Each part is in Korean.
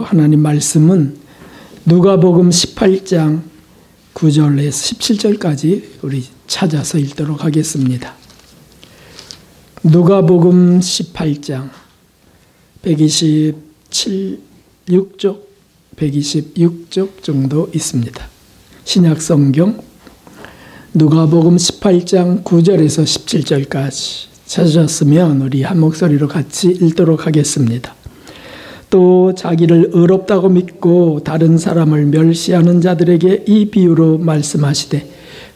하나님 말씀은 누가복음 18장 9절에서 17절까지 우리 찾아서 읽도록 하겠습니다. 누가복음 18장 126쪽, 126쪽 정도 있습니다. 신약성경 누가복음 18장 9절에서 17절까지 찾으셨으면 우리 한 목소리로 같이 읽도록 하겠습니다. 또 자기를 의롭다고 믿고 다른 사람을 멸시하는 자들에게 이 비유로 말씀하시되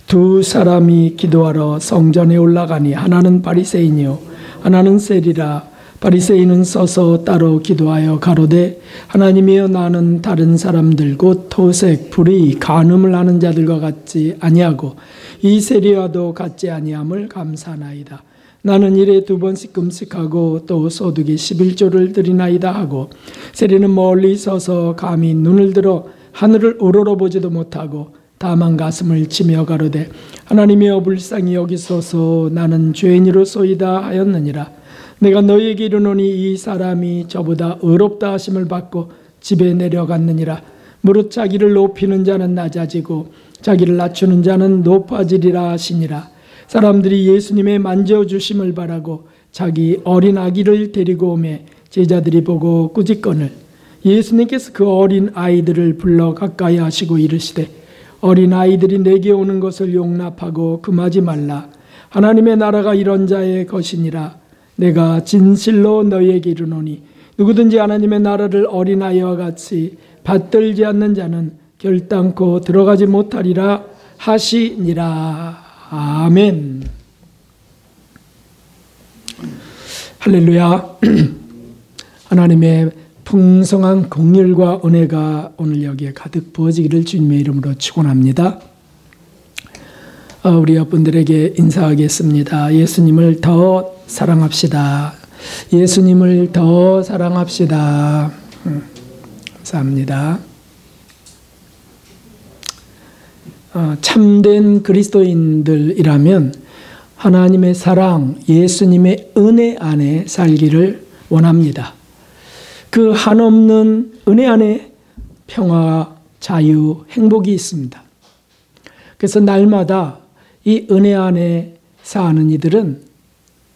두 사람이 기도하러 성전에 올라가니 하나는 바리새인이요 하나는 세리라. 바리새인은 서서 따로 기도하여 가로되 하나님이여 나는 다른 사람들 곧 토색, 불의, 간음을 하는 자들과 같지 아니하고 이 세리와도 같지 아니함을 감사하나이다. 나는 일에 2번씩 금식하고 또 소득에 11조를 드리나이다 하고 세리는 멀리 서서 감히 눈을 들어 하늘을 우러러보지도 못하고 다만 가슴을 치며 가로되 하나님이여 불쌍히 여기소서 나는 죄인이로소이다 하였느니라. 내가 너희에게 이르노니 이 사람이 저보다 의롭다 하심을 받고 집에 내려갔느니라. 무릇 자기를 높이는 자는 낮아지고 자기를 낮추는 자는 높아지리라 하시니라. 사람들이 예수님의 만져주심을 바라고 자기 어린 아기를 데리고 오매 제자들이 보고 꾸짖거늘 예수님께서 그 어린 아이들을 불러 가까이 하시고 이르시되 어린 아이들이 내게 오는 것을 용납하고 금하지 말라. 하나님의 나라가 이런 자의 것이니라. 내가 진실로 너희에게 이르노니 누구든지 하나님의 나라를 어린아이와 같이 받들지 않는 자는 결단코 들어가지 못하리라 하시니라. 아멘. 할렐루야. 하나님의 풍성한 긍휼과 은혜가 오늘 여기에 가득 부어지기를 주님의 이름으로 축원합니다. 우리 여러분들에게 인사하겠습니다. 예수님을 더 사랑합시다. 예수님을 더 사랑합시다. 감사합니다. 참된 그리스도인들이라면 하나님의 사랑, 예수님의 은혜 안에 살기를 원합니다. 그 한없는 은혜 안에 평화, 자유, 행복이 있습니다. 그래서 날마다 이 은혜 안에 사는 이들은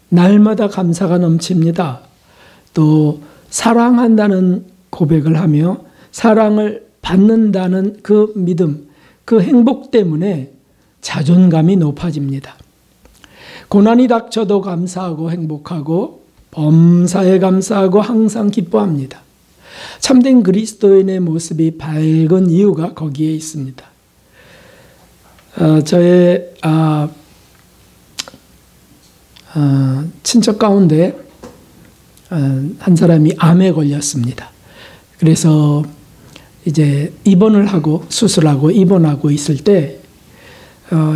날마다 감사가 넘칩니다. 또 사랑한다는 고백을 하며 사랑을 받는다는 그 믿음, 그 행복 때문에 자존감이 높아집니다. 고난이 닥쳐도 감사하고 행복하고 범사에 감사하고 항상 기뻐합니다. 참된 그리스도인의 모습이 밝은 이유가 거기에 있습니다. 저의 친척 가운데 한 사람이 암에 걸렸습니다. 그래서 이제 입원을 하고 수술하고 입원하고 있을 때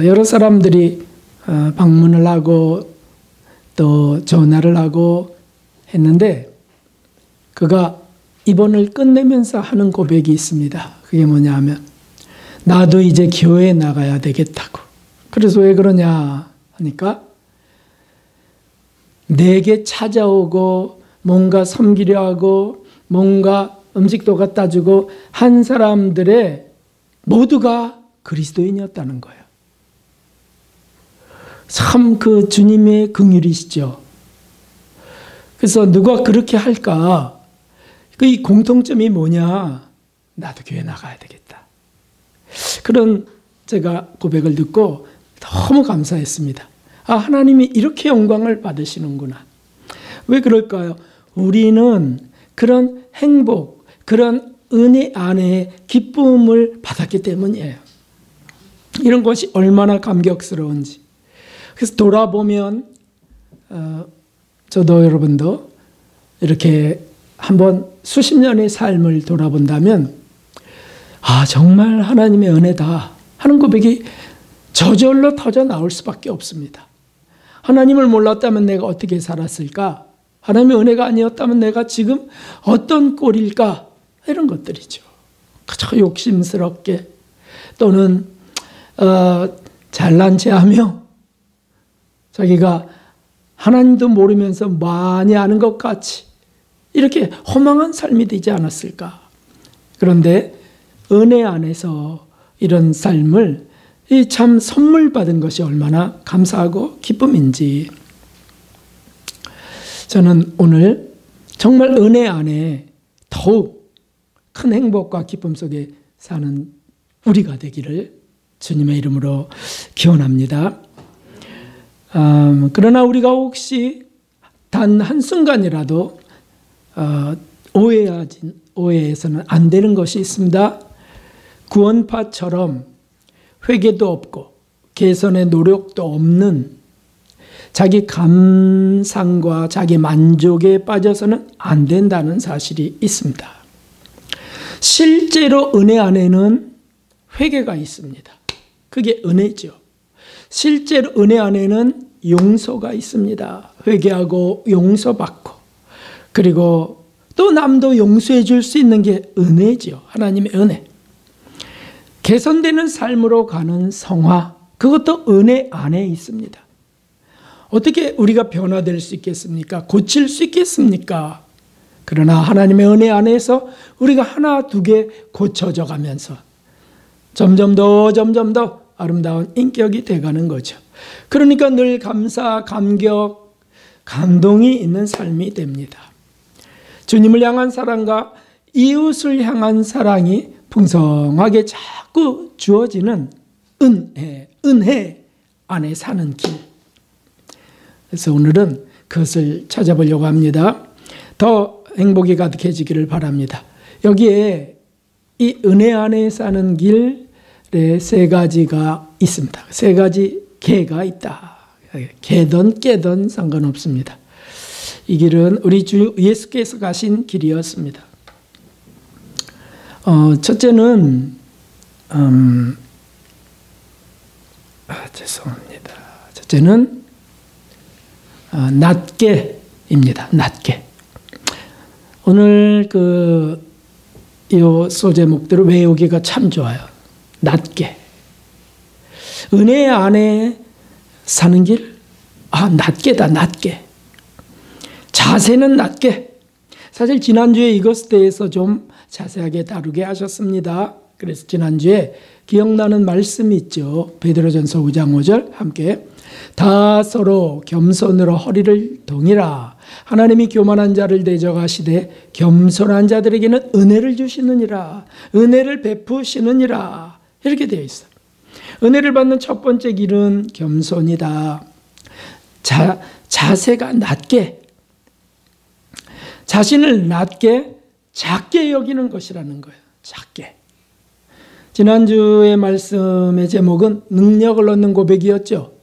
여러 사람들이 방문을 하고 또 전화를 하고 했는데 그가 입원을 끝내면서 하는 고백이 있습니다. 그게 뭐냐 하면 나도 이제 교회에 나가야 되겠다고. 그래서 왜 그러냐 하니까 내게 찾아오고 뭔가 섬기려 하고 뭔가 음식도 갖다 주고 한 사람들의 모두가 그리스도인이었다는 거예요. 참 그 주님의 긍휼이시죠. 그래서 누가 그렇게 할까? 그 공통점이 뭐냐? 나도 교회 나가야 되겠다. 그런 제가 고백을 듣고 너무 감사했습니다. 하나님이 이렇게 영광을 받으시는구나. 왜 그럴까요? 우리는 그런 행복, 그런 은혜 안에 기쁨을 받았기 때문이에요. 이런 것이 얼마나 감격스러운지. 그래서 돌아보면 저도 여러분도 이렇게 한번 수십 년의 삶을 돌아본다면 정말 하나님의 은혜다 하는 고백이 저절로 터져 나올 수밖에 없습니다. 하나님을 몰랐다면 내가 어떻게 살았을까? 하나님의 은혜가 아니었다면 내가 지금 어떤 꼴일까? 이런 것들이죠. 그저 욕심스럽게 또는 잘난 체하며 자기가 하나님도 모르면서 많이 아는 것 같이 이렇게 허망한 삶이 되지 않았을까? 그런데 은혜 안에서 이런 삶을 이 참 선물 받은 것이 얼마나 감사하고 기쁨인지, 저는 오늘 정말 은혜 안에 더욱 큰 행복과 기쁨 속에 사는 우리가 되기를 주님의 이름으로 기원합니다. 그러나 우리가 혹시 단 한순간이라도 오해해서는 안 되는 것이 있습니다. 구원파처럼 회개도 없고 개선의 노력도 없는 자기 감상과 자기 만족에 빠져서는 안 된다는 사실이 있습니다. 실제로 은혜 안에는 회개가 있습니다. 그게 은혜죠. 실제로 은혜 안에는 용서가 있습니다. 회개하고 용서받고, 그리고 또 남도 용서해 줄 수 있는 게 은혜죠. 하나님의 은혜. 개선되는 삶으로 가는 성화, 그것도 은혜 안에 있습니다. 어떻게 우리가 변화될 수 있겠습니까? 고칠 수 있겠습니까? 그러나 하나님의 은혜 안에서 우리가 하나 두 개 고쳐져 가면서 점점 더 아름다운 인격이 돼가는 거죠. 그러니까 늘 감사, 감격, 감동이 있는 삶이 됩니다. 주님을 향한 사랑과 이웃을 향한 사랑이 풍성하게 자꾸 주어지는 은혜 안에 사는 길. 그래서 오늘은 그것을 찾아보려고 합니다. 더 행복이 가득해지기를 바랍니다. 여기에 이 은혜 안에 사는 길에 세 가지가 있습니다. 세 가지 개가 있다. 개든 깨든 상관없습니다. 이 길은 우리 주 예수께서 가신 길이었습니다. 첫째는 죄송합니다. 첫째는 낫게입니다. 낫게. 오늘 이 소제목들을 외우기가 참 좋아요. 낫게. 은혜 안에 사는 길? 낫게다, 낫게. 자세는 낫게. 사실 지난주에 이것에 대해서 좀 자세하게 다루게 하셨습니다. 그래서 지난주에 기억나는 말씀이 있죠. 베드로전서 5장 5절 함께. 다 서로 겸손으로 허리를 동이라. 하나님이 교만한 자를 대적하시되 겸손한 자들에게는 은혜를 주시느니라. 은혜를 베푸시느니라. 이렇게 되어 있어요. 은혜를 받는 첫 번째 길은 겸손이다. 자세가 낮게, 자신을 낮게, 작게 여기는 것이라는 거예요. 작게. 지난주의 말씀의 제목은 능력을 얻는 고백이었죠.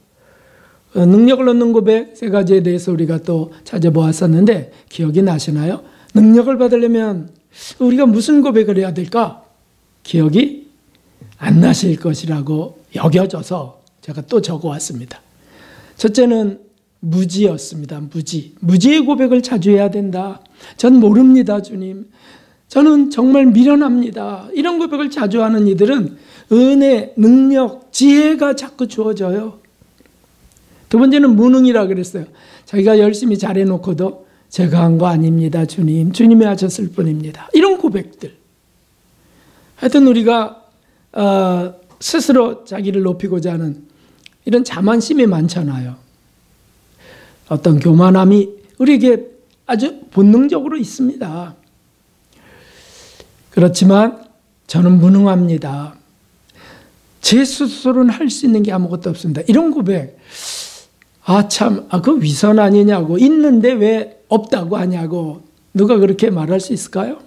능력을 얻는 고백 세 가지에 대해서 우리가 또 찾아보았었는데 기억이 나시나요? 능력을 받으려면 우리가 무슨 고백을 해야 될까? 기억이 안 나실 것이라고 여겨져서 제가 또 적어왔습니다. 첫째는 무지였습니다. 무지의 고백을 자주 해야 된다. 전 모릅니다, 주님. 저는 정말 미련합니다. 이런 고백을 자주 하는 이들은 은혜, 능력, 지혜가 자꾸 주어져요. 두 번째는 무능이라 그랬어요. 자기가 열심히 잘해놓고도 제가 한 거 아닙니다, 주님. 주님이 하셨을 뿐입니다. 이런 고백들. 하여튼 우리가 스스로 자기를 높이고자 하는 이런 자만심이 많잖아요. 어떤 교만함이 우리에게 아주 본능적으로 있습니다. 그렇지만 저는 무능합니다. 제 스스로는 할 수 있는 게 아무것도 없습니다. 이런 고백. 그 위선 아니냐고. 있는데 왜 없다고 하냐고. 누가 그렇게 말할 수 있을까요?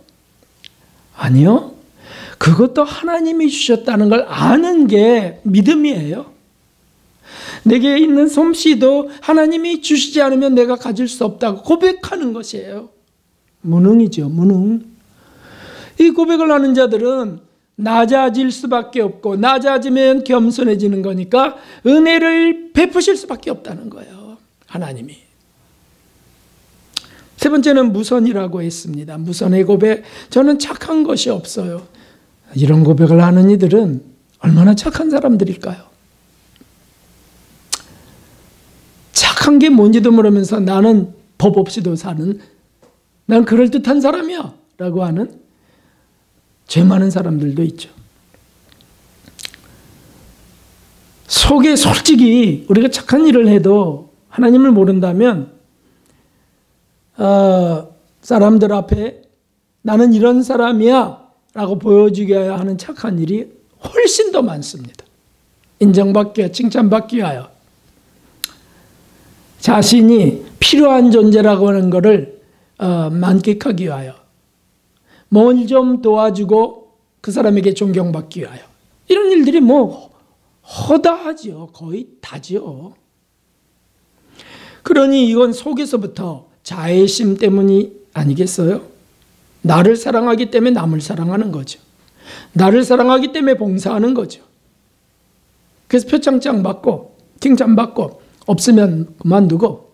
아니요. 그것도 하나님이 주셨다는 걸 아는 게 믿음이에요. 내게 있는 솜씨도 하나님이 주시지 않으면 내가 가질 수 없다고 고백하는 것이에요. 무능이죠, 무능. 이 고백을 하는 자들은 낮아질 수밖에 없고 낮아지면 겸손해지는 거니까 은혜를 베푸실 수밖에 없다는 거예요. 하나님이. 세 번째는 무선이라고 했습니다. 무선의 고백. 저는 착한 것이 없어요. 이런 고백을 하는 이들은 얼마나 착한 사람들일까요? 착한 게 뭔지도 모르면서 나는 법 없이도 사는, 난 그럴듯한 사람이야 라고 하는 죄 많은 사람들도 있죠. 속에 솔직히 우리가 착한 일을 해도 하나님을 모른다면 사람들 앞에 나는 이런 사람이야 라고 보여주겨야 하는 착한 일이 훨씬 더 많습니다. 인정받기 위하여, 칭찬받기 위하여, 자신이 필요한 존재라고 하는 것을 만끽하기 위하여, 뭘 좀 도와주고 그 사람에게 존경받기 위하여, 이런 일들이 뭐 허다하지요. 거의 다지요. 그러니 이건 속에서부터 자애심 때문이 아니겠어요? 나를 사랑하기 때문에 남을 사랑하는 거죠. 나를 사랑하기 때문에 봉사하는 거죠. 그래서 표창장 받고 칭찬받고 없으면 그만두고.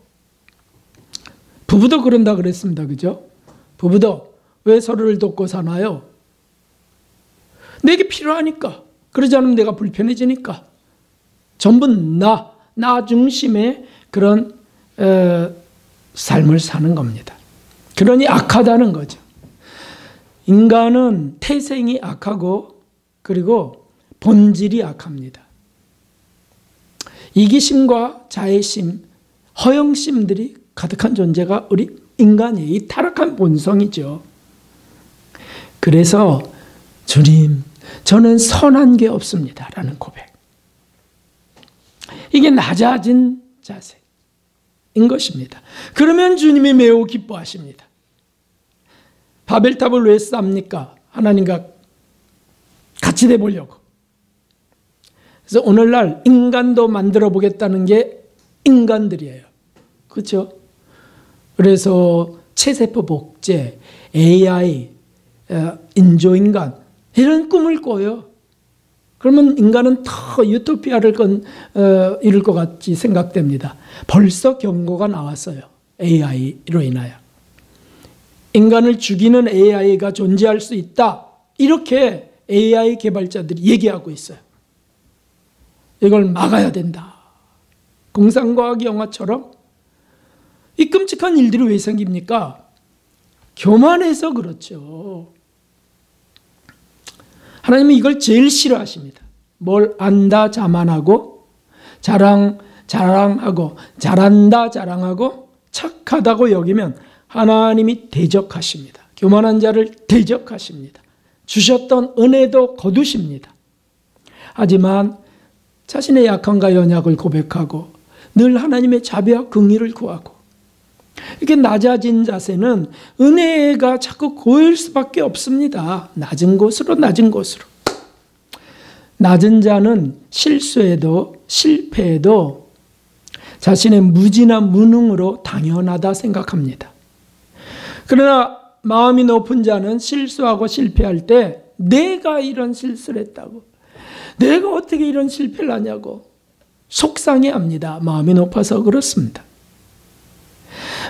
부부도 그런다 그랬습니다. 그죠? 부부도 왜 서로를 돕고 사나요? 내게 필요하니까. 그러지 않으면 내가 불편해지니까. 전부 나 중심의 그런 삶을 사는 겁니다. 그러니 악하다는 거죠. 인간은 태생이 악하고 그리고 본질이 악합니다. 이기심과 자애심, 허영심들이 가득한 존재가 우리 인간의 이 타락한 본성이죠. 그래서 주님, 저는 선한 게 없습니다 라는 고백. 이게 낮아진 자세인 것입니다. 그러면 주님이 매우 기뻐하십니다. 바벨탑을 왜 쌓습니까? 하나님과 같이 돼 보려고. 그래서 오늘날 인간도 만들어 보겠다는 게 인간들이에요. 그렇죠? 그래서 체세포 복제, AI, 인조인간 이런 꿈을 꿔요. 그러면 인간은 더 유토피아를 이룰 것 같이 생각됩니다. 벌써 경고가 나왔어요. AI로 인하여. 인간을 죽이는 AI가 존재할 수 있다. 이렇게 AI 개발자들이 얘기하고 있어요. 이걸 막아야 된다. 공상과학 영화처럼 이 끔찍한 일들이 왜 생깁니까? 교만해서 그렇죠. 하나님은 이걸 제일 싫어하십니다. 뭘 안다 자만하고 자랑하고 잘한다 자랑하고 착하다고 여기면 하나님이 대적하십니다. 교만한 자를 대적하십니다. 주셨던 은혜도 거두십니다. 하지만 자신의 약함과 연약을 고백하고 늘 하나님의 자비와 긍휼을 구하고 이렇게 낮아진 자세는 은혜가 자꾸 고일 수밖에 없습니다. 낮은 곳으로 낮은 곳으로. 낮은 자는 실수해도 실패해도 자신의 무지나 무능으로 당연하다 생각합니다. 그러나 마음이 높은 자는 실수하고 실패할 때 내가 이런 실수를 했다고, 내가 어떻게 이런 실패를 하냐고 속상해합니다. 마음이 높아서 그렇습니다.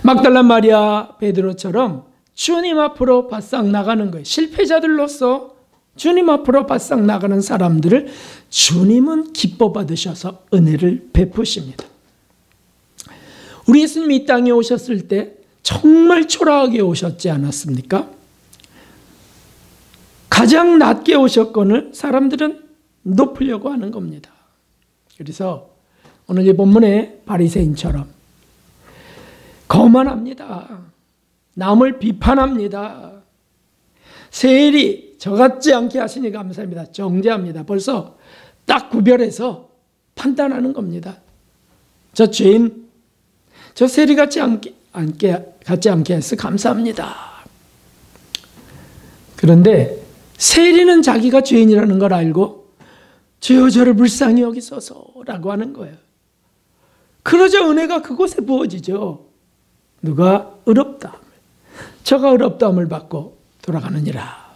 막달라 마리아 베드로처럼 주님 앞으로 바싹 나가는 거예요. 실패자들로서 주님 앞으로 바싹 나가는 사람들을 주님은 기뻐 받으셔서 은혜를 베푸십니다. 우리 예수님이 이 땅에 오셨을 때 정말 초라하게 오셨지 않았습니까? 가장 낮게 오셨거늘 사람들은 높으려고 하는 겁니다. 그래서 오늘 이 본문의 바리새인처럼 거만합니다. 남을 비판합니다. 세일이 저같지 않게 하시니 감사합니다. 정죄합니다. 벌써 딱 구별해서 판단하는 겁니다. 저 죄인, 저 세리 같지 않게 해서 감사합니다. 그런데 세리는 자기가 죄인이라는 걸 알고 주여 저를 불쌍히 여기소서라고 하는 거예요. 그러자 은혜가 그곳에 부어지죠. 누가 의롭다, 저가 의롭다함을 받고 돌아가느니라.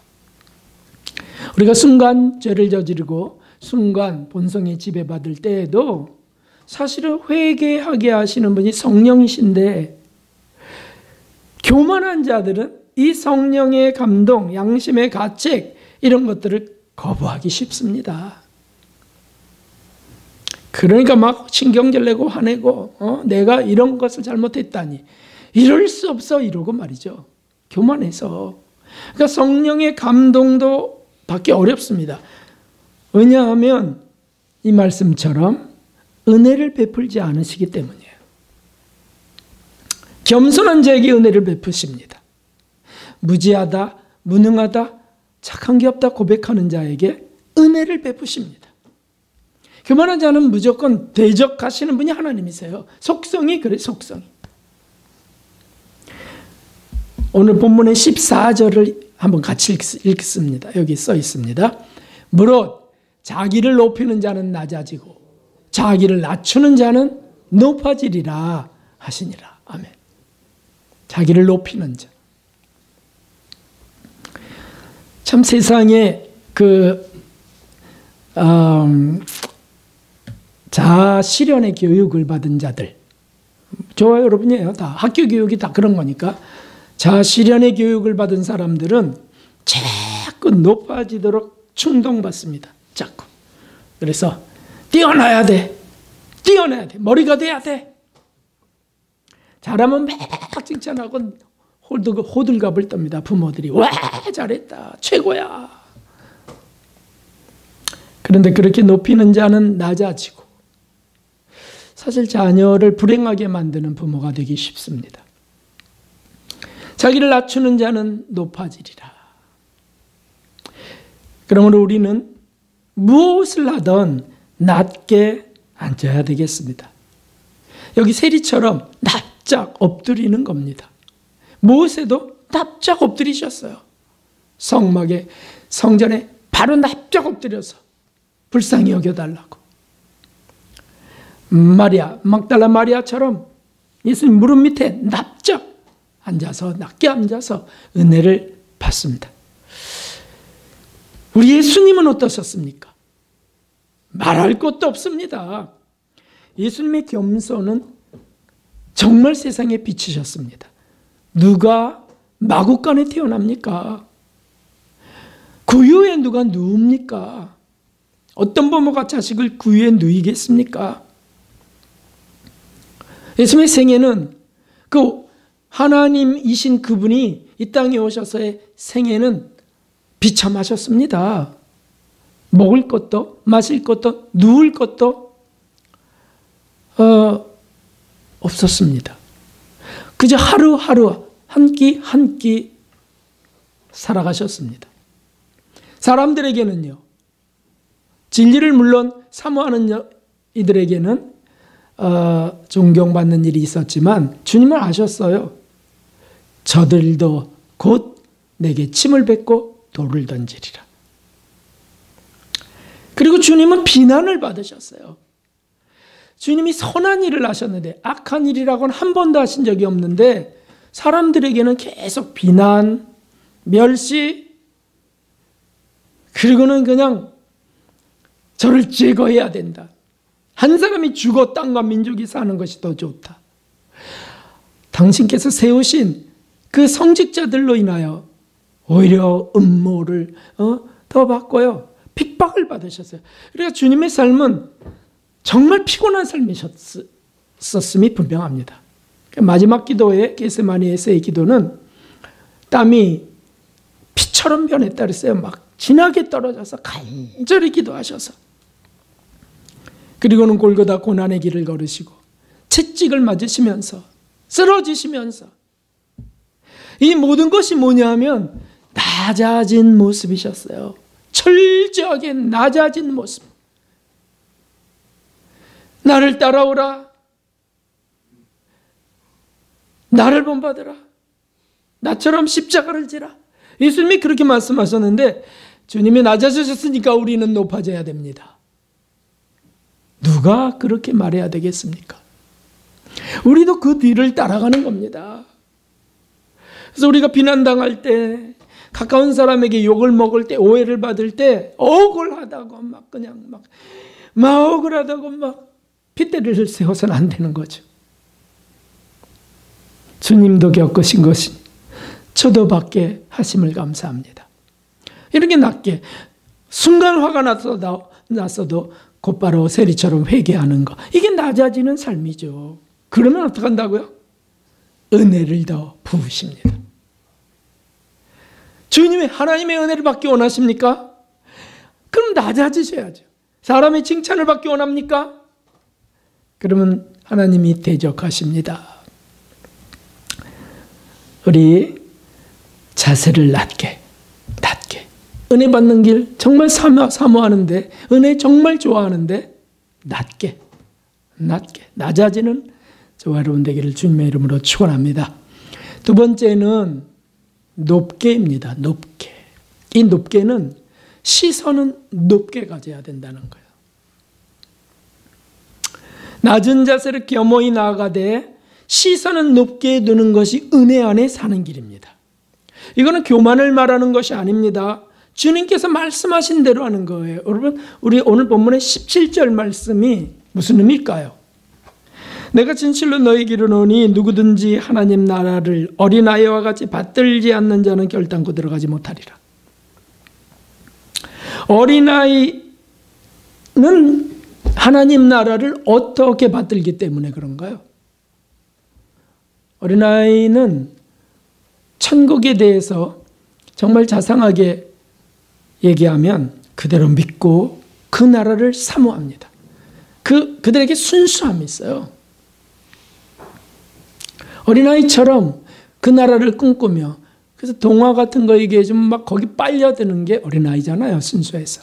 우리가 순간 죄를 저지르고 순간 본성에 지배받을 때에도 사실은 회개하게 하시는 분이 성령이신데, 교만한 자들은 이 성령의 감동, 양심의 가책 이런 것들을 거부하기 쉽습니다. 그러니까 막 신경질 내고 화내고 내가 이런 것을 잘못했다니 이럴 수 없어 이러고 말이죠. 교만해서. 그러니까 성령의 감동도 받기 어렵습니다. 왜냐하면 이 말씀처럼 은혜를 베풀지 않으시기 때문이에요. 겸손한 자에게 은혜를 베푸십니다. 무지하다, 무능하다, 착한 게 없다 고백하는 자에게 은혜를 베푸십니다. 교만한 자는 무조건 대적하시는 분이 하나님이세요. 속성이 그래, 속성이. 오늘 본문의 14절을 한번 같이 읽습니다. 여기 써 있습니다. 무릇 자기를 높이는 자는 낮아지고 자기를 낮추는 자는 높아지리라 하시니라. 아멘. 자기를 높이는 자. 참 세상에 자아실현의 교육을 받은 자들, 저와 여러분이에요. 다 학교 교육이 다 그런 거니까. 자아실현의 교육을 받은 사람들은 자꾸 높아지도록 충동받습니다. 자꾸. 그래서 뛰어나야 돼. 뛰어나야 돼. 머리가 돼야 돼. 잘하면 막 칭찬하고 호들갑을 떱니다. 부모들이. 와, 잘했다. 최고야. 그런데 그렇게 높이는 자는 낮아지고 사실 자녀를 불행하게 만드는 부모가 되기 쉽습니다. 자기를 낮추는 자는 높아지리라. 그러므로 우리는 무엇을 하든 낮게 앉아야 되겠습니다. 여기 세리처럼 납작 엎드리는 겁니다. 무엇에도 납작 엎드리셨어요. 성막에, 성전에 바로 납작 엎드려서 불쌍히 여겨달라고. 마리아, 막달라 마리아처럼 예수님 무릎 밑에 납작 앉아서, 낮게 앉아서 은혜를 받습니다. 우리 예수님은 어떠셨습니까? 말할 것도 없습니다. 예수님의 겸손은 정말 세상에 비치셨습니다. 누가 마구간에 태어납니까? 구유에 누가 누웁니까? 어떤 부모가 자식을 구유에 누이겠습니까? 예수님의 생애는 그 하나님이신 그분이 이 땅에 오셔서의 생애는 비참하셨습니다. 먹을 것도 마실 것도 누울 것도 없었습니다. 그저 하루하루 한 끼 한 끼 살아가셨습니다. 사람들에게는요, 진리를 물론 사모하는 이들에게는 존경받는 일이 있었지만 주님은 아셨어요. 저들도 곧 내게 침을 뱉고 돌을 던지리라. 그리고 주님은 비난을 받으셨어요. 주님이 선한 일을 하셨는데 악한 일이라고는 한 번도 하신 적이 없는데 사람들에게는 계속 비난, 멸시, 그리고는 그냥 저를 제거해야 된다. 한 사람이 죽어 땅과 민족이 사는 것이 더 좋다. 당신께서 세우신 그 성직자들로 인하여 오히려 음모를 더 받고요. 핍박을 받으셨어요. 그러니까 주님의 삶은 정말 피곤한 삶이셨음이 분명합니다. 마지막 기도에 겟세마니에서의 기도는 땀이 피처럼 변했다 그랬어요. 막 진하게 떨어져서 간절히 기도하셔서. 그리고는 골고다 고난의 길을 걸으시고 채찍을 맞으시면서 쓰러지시면서 이 모든 것이 뭐냐면 낮아진 모습이셨어요. 철저하게 낮아진 모습. 나를 따라오라. 나를 본받으라. 나처럼 십자가를 지라. 예수님이 그렇게 말씀하셨는데 주님이 낮아지셨으니까 우리는 높아져야 됩니다. 누가 그렇게 말해야 되겠습니까? 우리도 그 뒤를 따라가는 겁니다. 그래서 우리가 비난당할 때, 가까운 사람에게 욕을 먹을 때, 오해를 받을 때 억울하다고 막 그냥 막 억울하다고 막 핏대를 세워서는 안 되는 거죠. 주님도 겪으신 것이 저도 받게 하심을 감사합니다. 이렇게 낮게 순간 화가 났어도 곧바로 세리처럼 회개하는 거, 이게 낮아지는 삶이죠. 그러면 어떻게 한다고요? 은혜를 더 부으십니다. 주님의 하나님의 은혜를 받기 원하십니까? 낮아지셔야죠. 사람의 칭찬을 받기 원합니까? 그러면 하나님이 대적하십니다. 우리 자세를 낮게 은혜 받는 길 정말 사모하는데, 은혜 정말 좋아하는데 낮게 낮아지는 저와 여러분 되기를 주님의 이름으로 축원합니다. 두 번째는 높게입니다. 높게. 이 높게는 시선은 높게 가져야 된다는 거예요. 낮은 자세를 겸허히 나아가되 시선은 높게 두는 것이 은혜 안에 사는 길입니다. 이거는 교만을 말하는 것이 아닙니다. 주님께서 말씀하신 대로 하는 거예요. 여러분, 우리 오늘 본문의 17절 말씀이 무슨 의미일까요? 내가 진실로 너희에게 이르노니 누구든지 하나님 나라를 어린아이와 같이 받들지 않는 자는 결단코 들어가지 못하리라. 어린아이는 하나님 나라를 어떻게 받들기 때문에 그런가요? 어린아이는 천국에 대해서 정말 자상하게 얘기하면 그대로 믿고 그 나라를 사모합니다. 그들에게 순수함이 있어요. 어린아이처럼 그 나라를 꿈꾸며, 그래서 동화 같은 거 얘기해주면 막 거기 빨려드는 게 어린아이잖아요. 순수해서.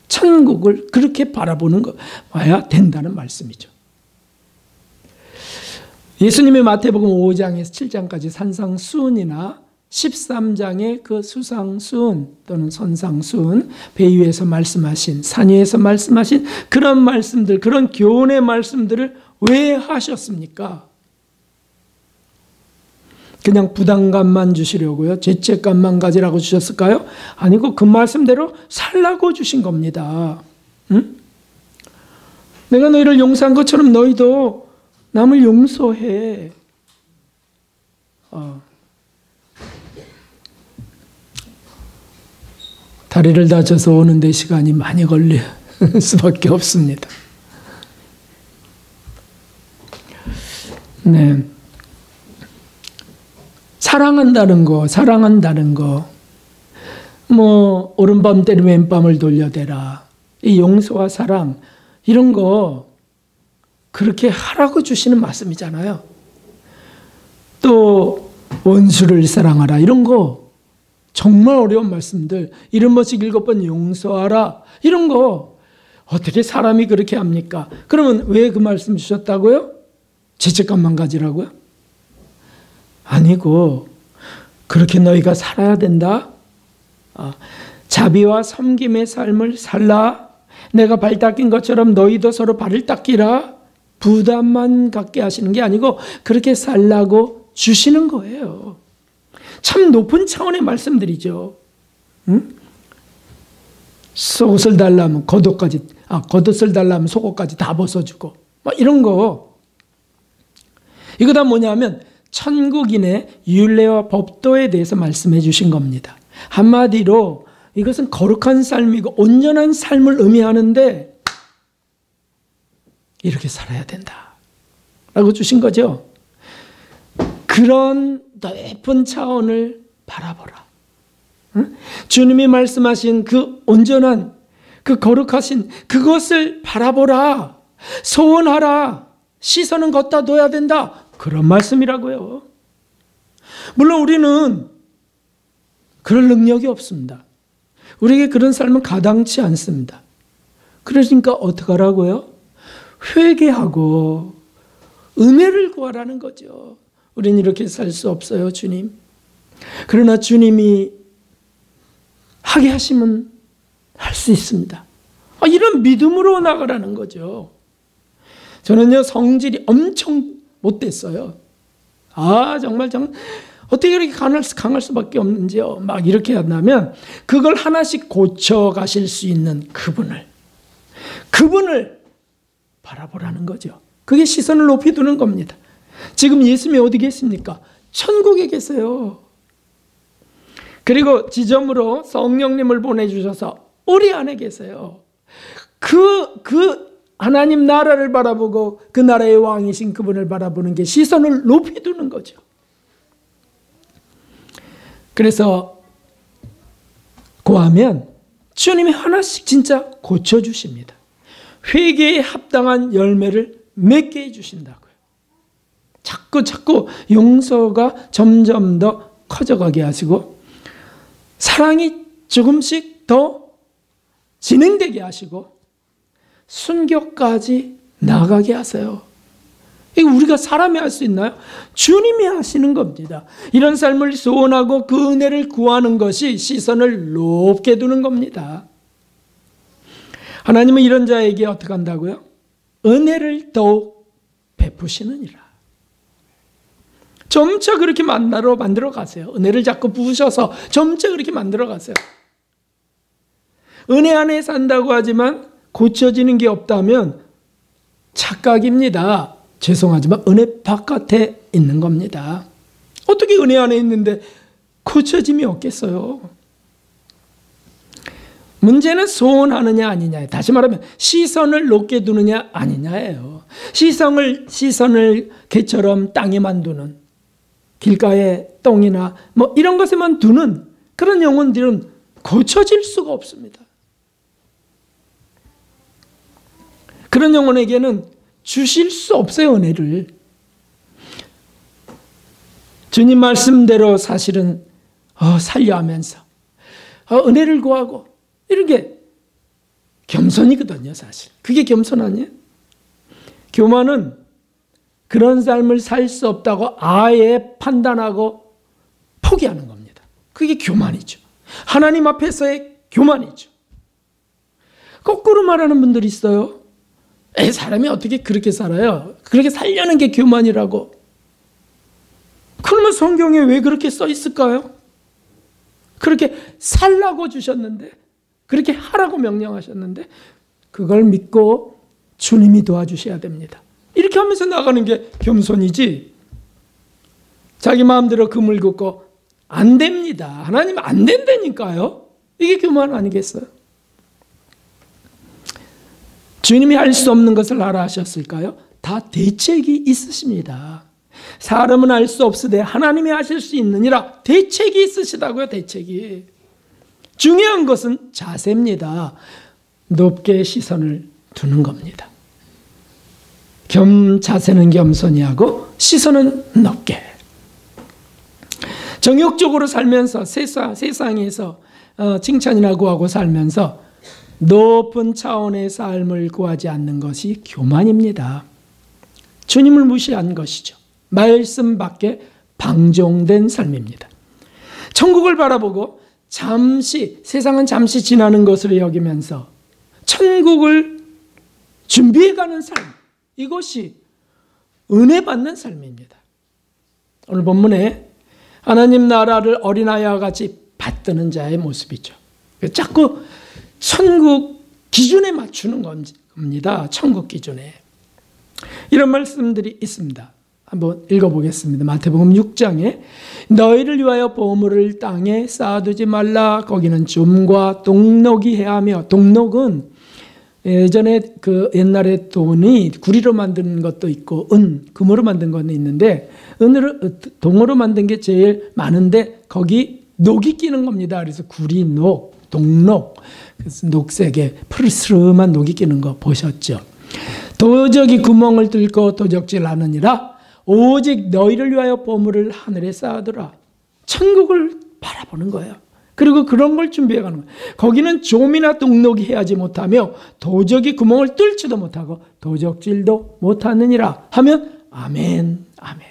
천국을 그렇게 바라보는 거 봐야 된다는 말씀이죠. 예수님의 마태복음 5장에서 7장까지 산상수훈이나 13장의 그 수상수훈 또는 선상수훈, 배 위에서 말씀하신, 산 위에서 말씀하신 그런 말씀들, 그런 교훈의 말씀들을 왜 하셨습니까? 그냥 부담감만 주시려고요? 죄책감만 가지라고 주셨을까요? 아니고 그 말씀대로 살라고 주신 겁니다. 응? 내가 너희를 용서한 것처럼 너희도 남을 용서해. 다리를 다쳐서 오는데 시간이 많이 걸릴 수밖에 없습니다. 네. 사랑한다는 거, 뭐, 오른밤 때리면 왼밤을 돌려대라. 이 용서와 사랑, 이런 거, 그렇게 하라고 주시는 말씀이잖아요. 또, 원수를 사랑하라. 이런 거, 정말 어려운 말씀들. 7번씩 7번 용서하라. 이런 거, 어떻게 사람이 그렇게 합니까? 그러면 왜 그 말씀 주셨다고요? 죄책감만 가지라고요? 아니고 그렇게 너희가 살아야 된다. 자비와 섬김의 삶을 살라. 내가 발 닦인 것처럼 너희도 서로 발을 닦이라. 부담만 갖게 하시는 게 아니고 그렇게 살라고 주시는 거예요. 참 높은 차원의 말씀들이죠. 응? 속옷을 달라면 겉옷을 달라면 속옷까지 다 벗어주고 막 이런 거. 이거 다 뭐냐면 천국인의 율례와 법도에 대해서 말씀해 주신 겁니다. 한마디로 이것은 거룩한 삶이고 온전한 삶을 의미하는데 이렇게 살아야 된다 라고 주신 거죠. 그런 높은 차원을 바라보라. 응? 주님이 말씀하신 그 온전한, 그 거룩하신 그것을 바라보라. 소원하라. 시선은 걷다 둬야 된다. 그런 말씀이라고요. 물론 우리는 그럴 능력이 없습니다. 우리에게 그런 삶은 가당치 않습니다. 그러니까 어떻게 하라고요? 회개하고 은혜를 구하라는 거죠. 우리는 이렇게 살 수 없어요, 주님. 그러나 주님이 하게 하시면 할 수 있습니다. 이런 믿음으로 나가라는 거죠. 저는요, 성질이 엄청 못됐어요. 정말 어떻게 이렇게 강할 수밖에 없는지요. 막 이렇게 한다면 그걸 하나씩 고쳐가실 수 있는 그분을 바라보라는 거죠. 그게 시선을 높이 두는 겁니다. 지금 예수님이 어디 계십니까? 천국에 계세요. 그리고 지점으로 성령님을 보내주셔서 우리 안에 계세요. 그 하나님 나라를 바라보고 그 나라의 왕이신 그분을 바라보는 게 시선을 높이 두는 거죠. 그래서 구하면 주님이 하나씩 진짜 고쳐주십니다. 회개에 합당한 열매를 맺게 해주신다고요. 자꾸 용서가 점점 더 커져가게 하시고 사랑이 조금씩 더 진행되게 하시고 순교까지 나가게 하세요. 이거 우리가 사람이 할 수 있나요? 주님이 하시는 겁니다. 이런 삶을 소원하고 그 은혜를 구하는 것이 시선을 높게 두는 겁니다. 하나님은 이런 자에게 어떻게 한다고요? 은혜를 더욱 베푸시느니라. 점차 그렇게 만들어 가세요. 은혜를 자꾸 부으셔서 점차 그렇게 만들어 가세요. 은혜 안에 산다고 하지만 고쳐지는 게 없다면 착각입니다. 죄송하지만 은혜 바깥에 있는 겁니다. 어떻게 은혜 안에 있는데 고쳐짐이 없겠어요? 문제는 소원하느냐 아니냐. 다시 말하면 시선을 높게 두느냐 아니냐예요. 시선을 개처럼 땅에만 두는, 길가에 똥이나 뭐 이런 것에만 두는 그런 영혼들은 고쳐질 수가 없습니다. 그런 영혼에게는 주실 수 없어요, 은혜를. 주님 말씀대로 사실은 살려하면서 은혜를 구하고 이런 게 겸손이거든요, 사실. 그게 겸손 아니에요? 교만은 그런 삶을 살 수 없다고 아예 판단하고 포기하는 겁니다. 그게 교만이죠. 하나님 앞에서의 교만이죠. 거꾸로 말하는 분들이 있어요. 사람이 어떻게 그렇게 살아요? 그렇게 살려는 게 교만이라고. 그러면 성경에 왜 그렇게 써 있을까요? 그렇게 살라고 주셨는데, 그렇게 하라고 명령하셨는데 그걸 믿고 주님이 도와주셔야 됩니다. 이렇게 하면서 나가는 게 겸손이지, 자기 마음대로 금을 긋고 안 됩니다. 하나님 안 된다니까요. 이게 교만 아니겠어요? 주님이 할 수 없는 것을 하라 하셨을까요? 다 대책이 있으십니다. 사람은 할 수 없으되 하나님이 하실 수 있느니라. 대책이 있으시다고요, 대책이. 중요한 것은 자세입니다. 높게 시선을 두는 겁니다. 자세는 겸손히 하고 시선은 높게. 정욕적으로 살면서 세상에서 칭찬이나 구하고 살면서 높은 차원의 삶을 구하지 않는 것이 교만입니다. 주님을 무시한 것이죠. 말씀 밖에 방종된 삶입니다. 천국을 바라보고 세상은 잠시 지나는 것으로 여기면서 천국을 준비해가는 삶, 이것이 은혜 받는 삶입니다. 오늘 본문에 하나님 나라를 어린아이와 같이 받드는 자의 모습이죠. 자꾸 천국 기준에 맞추는 겁니다. 천국 기준에. 이런 말씀들이 있습니다. 한번 읽어보겠습니다. 마태복음 6장에 너희를 위하여 보물을 땅에 쌓아두지 말라. 거기는 좀과 동록이 해하며, 동록은 예전에 옛날에 돈이 구리로 만든 것도 있고 금으로 만든 것도 있는데 동으로 만든 게 제일 많은데 거기 녹이 끼는 겁니다. 그래서 구리녹, 동록, 그래서 녹색에 푸르스름한 녹이 끼는 거 보셨죠? 도적이 구멍을 뚫고 도적질 하느니라. 오직 너희를 위하여 보물을 하늘에 쌓아두라. 천국을 바라보는 거예요. 그리고 그런 걸 준비해가는 거예요. 거기는 좀이나 동록이 해하지 못하며 도적이 구멍을 뚫지도 못하고 도적질도 못하느니라 하면 아멘, 아멘.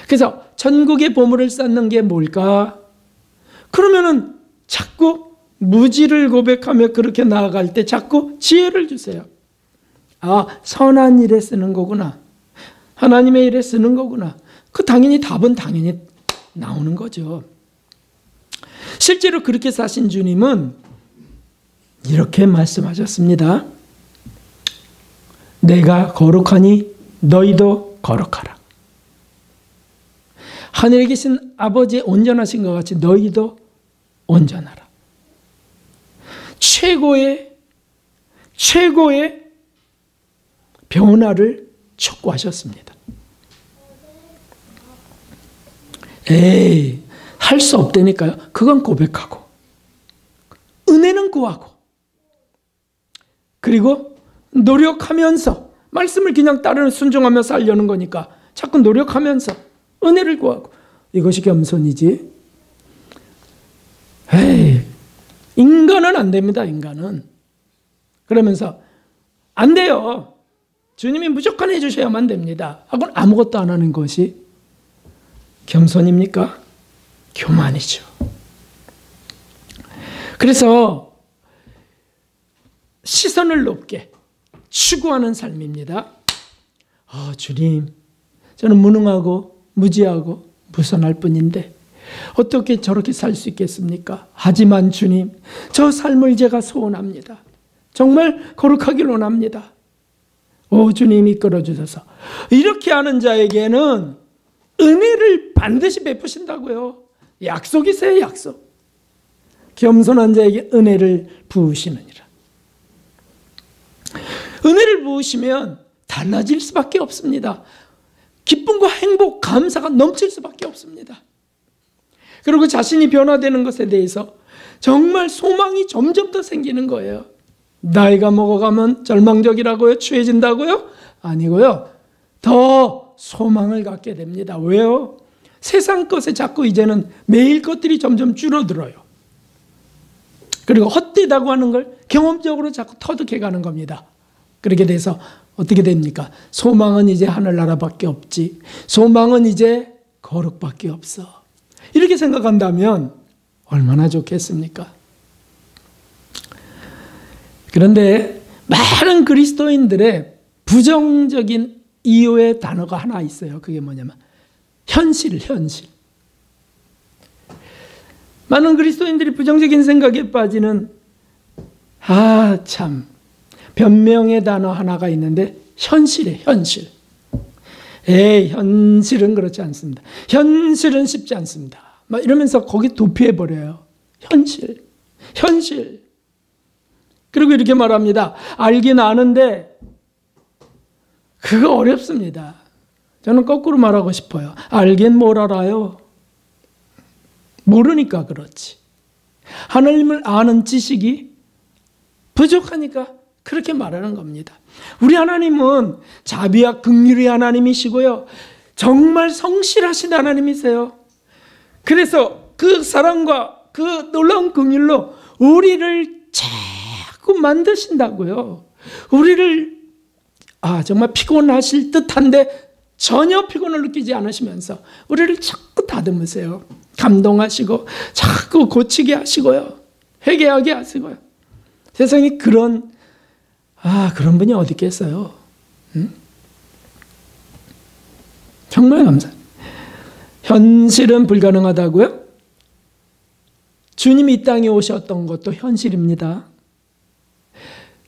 그래서 천국의 보물을 쌓는 게 뭘까? 그러면은 자꾸 무지를 고백하며 그렇게 나아갈 때 자꾸 지혜를 주세요. 선한 일에 쓰는 거구나. 하나님의 일에 쓰는 거구나. 당연히 답은 당연히 나오는 거죠. 실제로 그렇게 사신 주님은 이렇게 말씀하셨습니다. 내가 거룩하니 너희도 거룩하라. 하늘에 계신 아버지 온전하신 것 같이 너희도 온전하라. 최고의 변화를 촉구하셨습니다. 할 수 없다니까요. 그건 고백하고 은혜는 구하고, 그리고 노력하면서, 말씀을 그냥 따르는 순종하며 살려는 거니까 자꾸 노력하면서 은혜를 구하고, 이것이 겸손이지. 에이, 인간은 안 됩니다. 인간은. 그러면서 안 돼요. 주님이 무조건 해주셔야만 됩니다. 하고는 아무것도 안 하는 것이 겸손입니까? 교만이죠. 그래서 시선을 높게 추구하는 삶입니다. 주님, 저는 무능하고 무지하고 무선할 뿐인데 어떻게 저렇게 살 수 있겠습니까? 하지만 주님, 저 삶을 제가 소원합니다. 정말 거룩하길 원합니다. 주님 이끌어 주셔서. 이렇게 하는 자에게는 은혜를 반드시 베푸신다고요. 약속이세요, 약속. 겸손한 자에게 은혜를 부으시느니라. 은혜를 부으시면 달라질 수밖에 없습니다. 기쁨과 행복, 감사가 넘칠 수밖에 없습니다. 그리고 자신이 변화되는 것에 대해서 정말 소망이 점점 더 생기는 거예요. 나이가 먹어가면 절망적이라고요? 추해진다고요? 아니고요. 더 소망을 갖게 됩니다. 왜요? 세상 것에 자꾸 이제는 매일 것들이 점점 줄어들어요. 그리고 헛되다고 하는 걸 경험적으로 자꾸 터득해가는 겁니다. 그렇게 돼서 어떻게 됩니까? 소망은 이제 하늘나라밖에 없지. 소망은 이제 거룩밖에 없어. 이렇게 생각한다면 얼마나 좋겠습니까? 그런데 많은 그리스도인들의 부정적인 이유의 단어가 하나 있어요. 그게 뭐냐면 현실. 많은 그리스도인들이 부정적인 생각에 빠지는 참 변명의 단어 하나가 있는데 현실이에요. 현실. 현실은 그렇지 않습니다. 현실은 쉽지 않습니다. 막 이러면서 거기 도피해버려요. 현실. 그리고 이렇게 말합니다. 알긴 아는데 그거 어렵습니다. 저는 거꾸로 말하고 싶어요. 알긴 뭘 알아요? 모르니까 그렇지. 하나님을 아는 지식이 부족하니까 그렇게 말하는 겁니다. 우리 하나님은 자비와 긍휼의 하나님이시고요. 정말 성실하신 하나님이세요. 그래서 그 사랑과 그 놀라운 긍휼로 우리를 자꾸 만드신다고요. 우리를 정말 피곤하실 듯한데 전혀 피곤을 느끼지 않으시면서 우리를 자꾸 다듬으세요. 감동하시고 자꾸 고치게 하시고요. 회개하게 하시고요. 세상에 그런 분이 어디 있겠어요? 정말 감사해요. 현실은 불가능하다고요? 주님이 이 땅에 오셨던 것도 현실입니다.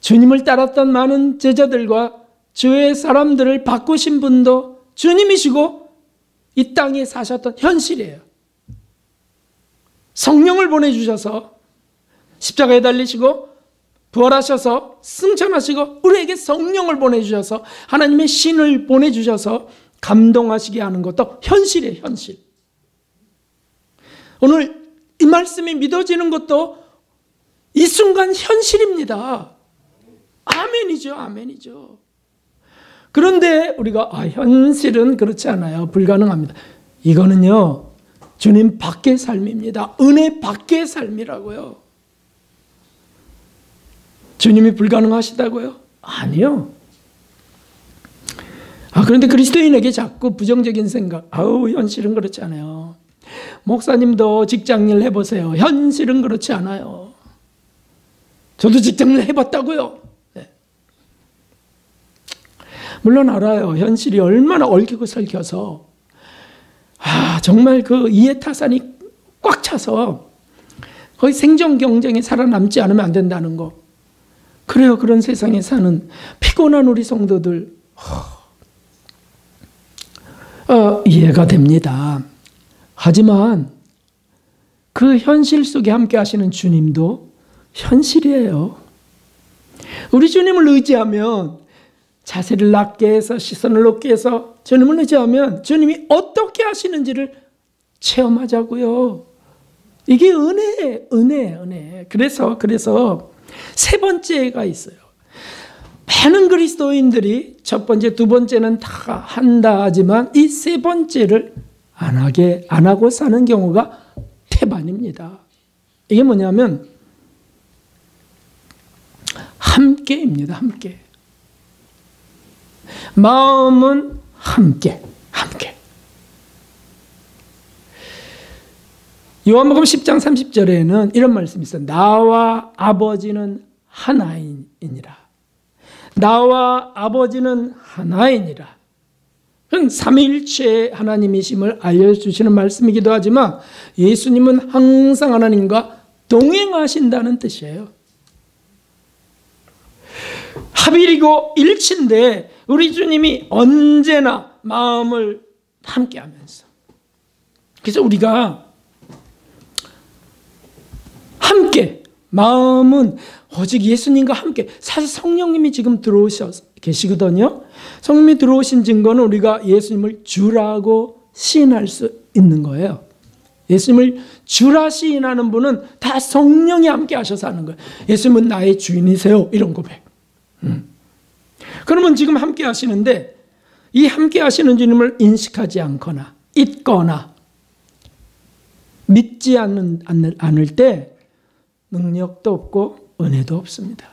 주님을 따랐던 많은 제자들과 주의 사람들을 바꾸신 분도 주님이시고 이 땅에 사셨던 현실이에요. 성령을 보내주셔서 십자가에 달리시고 부활하셔서 승천하시고 우리에게 성령을 보내주셔서 하나님의 신을 보내주셔서 감동하시게 하는 것도 현실이에요. 현실. 오늘 이 말씀이 믿어지는 것도 이 순간 현실입니다. 아멘이죠. 그런데 우리가 현실은 그렇지 않아요. 불가능합니다. 이거는요, 주님 밖의 삶입니다. 은혜 밖의 삶이라고요. 주님이 불가능하시다고요? 아니요. 그런데 그리스도인에게 자꾸 부정적인 생각, 현실은 그렇지 않아요. 목사님도 직장일 해보세요. 현실은 그렇지 않아요. 저도 직장일 해봤다고요. 네. 물론 알아요. 현실이 얼마나 얽히고 설켜서 정말 그 이해타산이 꽉 차서 거의 생존 경쟁에 살아남지 않으면 안 된다는 거. 그래요. 그런 세상에 사는 피곤한 우리 성도들 이해가 됩니다. 하지만 그 현실 속에 함께 하시는 주님도 현실이에요. 우리 주님을 의지하면 자세를 낮게 해서 시선을 높게 해서 주님을 의지하면 주님이 어떻게 하시는지를 체험하자고요. 이게 은혜. 그래서 세 번째가 있어요. 많은 그리스도인들이 첫 번째, 두 번째는 다 한다 하지만 이 세 번째를 안 하고 사는 경우가 태반입니다. 이게 뭐냐면 함께입니다. 함께. 마음은 함께. 요한복음 10장 30절에는 이런 말씀이 있어요. 나와 아버지는 하나이니라. 나와 아버지는 하나이니라. 그건 삼위일체 하나님이심을 알려주시는 말씀이기도 하지만 예수님은 항상 하나님과 동행하신다는 뜻이에요. 합일이고 일치인데 우리 주님이 언제나 마음을 함께하면서, 그래서 우리가 함께, 마음은 오직 예수님과 함께, 사실 성령님이 지금 들어오셔 계시거든요. 성령님이 들어오신 증거는 우리가 예수님을 주라고 시인할 수 있는 거예요. 예수님을 주라 시인하는 분은 다 성령이 함께 하셔서 하는 거예요. 예수님은 나의 주인이세요, 이런 고백. 그러면 지금 함께 하시는데 이 함께 하시는 주님을 인식하지 않거나 잊거나 믿지 않을 때 능력도 없고 은혜도 없습니다.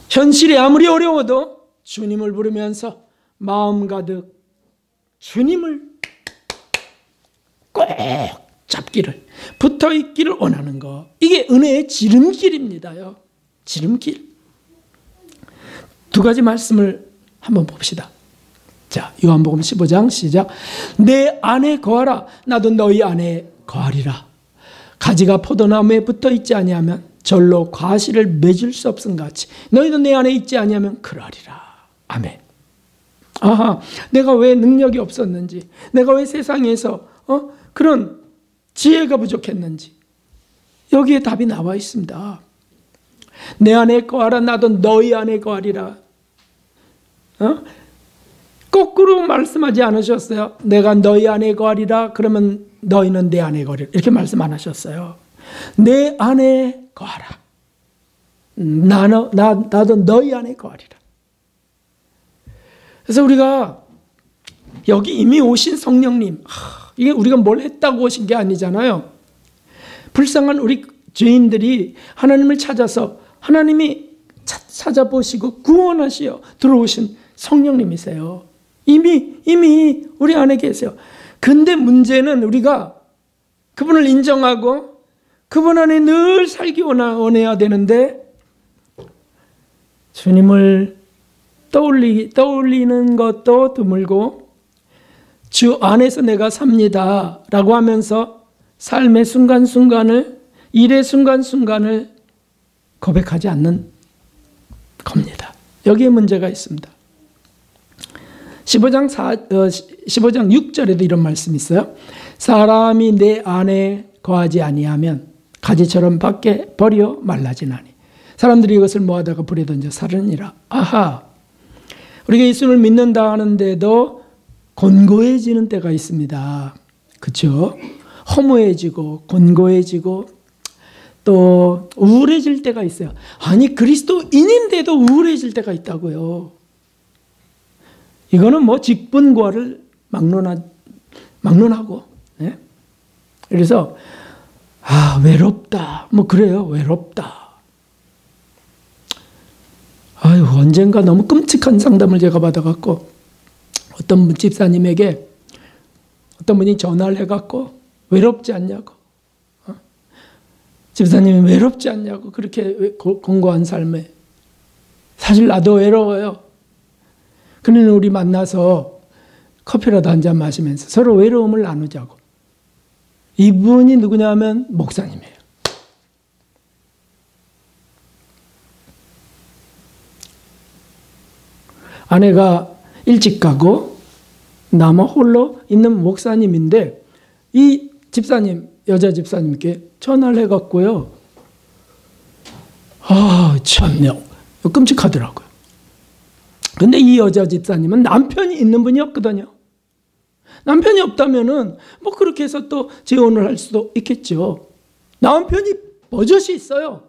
현실이 아무리 어려워도 주님을 부르면서 마음 가득 주님을 꼭 잡기를, 붙어 있기를 원하는 거, 이게 은혜의 지름길입니다요. 지름길. 두 가지 말씀을 한번 봅시다. 자, 요한복음 15장 시작. 내 안에 거하라, 나도 너희 안에 거하리라. 가지가 포도나무에 붙어 있지 아니하면 절로 과실을 맺을 수 없음 같이 너희도 내 안에 있지 아니하면 그러하리라. 아멘. 아하, 내가 왜 능력이 없었는지, 내가 왜 세상에서 그런 지혜가 부족했는지 여기에 답이 나와 있습니다. 내 안에 거하라, 나도 너희 안에 거하리라. 거꾸로 말씀하지 않으셨어요? 내가 너희 안에 거하리라, 그러면 너희는 내 안에 거하리라, 이렇게 말씀 안 하셨어요. 내 안에 거하라. 나도 너희 안에 거하리라. 그래서 우리가 여기 이미 오신 성령님, 이게 우리가 뭘 했다고 오신 게 아니잖아요. 불쌍한 우리 죄인들이 하나님을 찾아서 하나님이 찾아보시고 구원하시어 들어오신 성령님이세요. 이미 우리 안에 계세요. 근데 문제는 우리가 그분을 인정하고 그분 안에 늘 살기 원해야 되는데 주님을 떠올리는 것도 드물고 주 안에서 내가 삽니다 라고 하면서 삶의 순간순간을, 일의 순간순간을 고백하지 않는 겁니다. 여기에 문제가 있습니다. 15장 6절에도 이런 말씀이 있어요. 사람이 내 안에 거하지 아니하면 가지처럼 밖에 버려 말라지나니 사람들이 이것을 모아다가 불에 던져 사르니라. 아하, 우리가 예수님을 믿는다 하는데도 곤고해지는 때가 있습니다. 그렇죠? 허무해지고 곤고해지고 또 우울해질 때가 있어요. 아니, 그리스도인인데도 우울해질 때가 있다고요. 이거는 뭐 직분과를 막론하고, 네? 그래서 외롭다, 뭐 그래요. 외롭다. 아유, 언젠가 너무 끔찍한 상담을 제가 받아갖고 어떤 집사님에게 어떤 분이 전화를 해갖고 외롭지 않냐고, 집사님이 외롭지 않냐고, 그렇게 공고한 삶에. 사실 나도 외로워요. 그러니 우리 만나서 커피라도 한잔 마시면서 서로 외로움을 나누자고. 이분이 누구냐면 목사님이에요. 아내가 일찍 가고 나만 홀로 있는 목사님인데 이 집사님, 여자 집사님께 전화를 해갖고요. 참요, 끔찍하더라고요. 근데 이 여자 집사님은 남편이 있는 분이었거든요. 남편이 없다면은 뭐 그렇게 해서 또 재혼을 할 수도 있겠죠. 남편이 버젓이 있어요.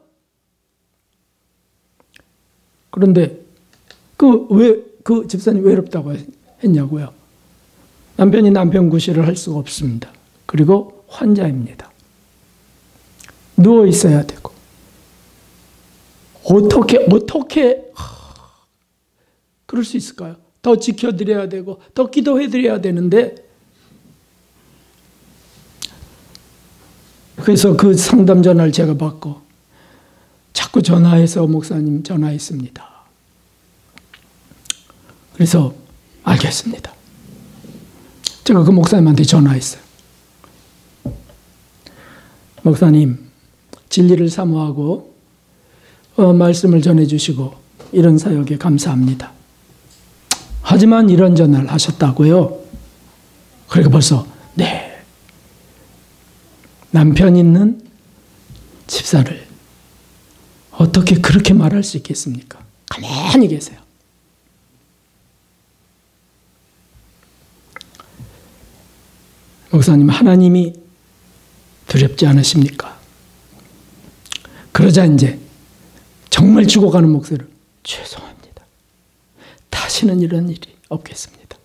그런데 그 집사님 외롭다고 했냐고요. 남편이 남편 구실을 할 수가 없습니다. 그리고 환자입니다. 누워 있어야 되고. 어떻게 그럴 수 있을까요? 더 지켜드려야 되고 더 기도해드려야 되는데, 그래서 그 상담 전화를 제가 받고 자꾸 전화해서 목사님 전화했습니다. 그래서 알겠습니다. 제가 그 목사님한테 전화했어요. 목사님, 진리를 사모하고 말씀을 전해주시고 이런 사역에 감사합니다. 하지만 이런 전화를 하셨다고요? 그러니까 벌써 네, 남편 있는 집사를 어떻게 그렇게 말할 수 있겠습니까? 가만히 계세요. 목사님, 하나님이 두렵지 않으십니까? 그러자 이제 정말 죽어가는 목소리로 죄송합니다. 다시는 이런 일이 없겠습니다.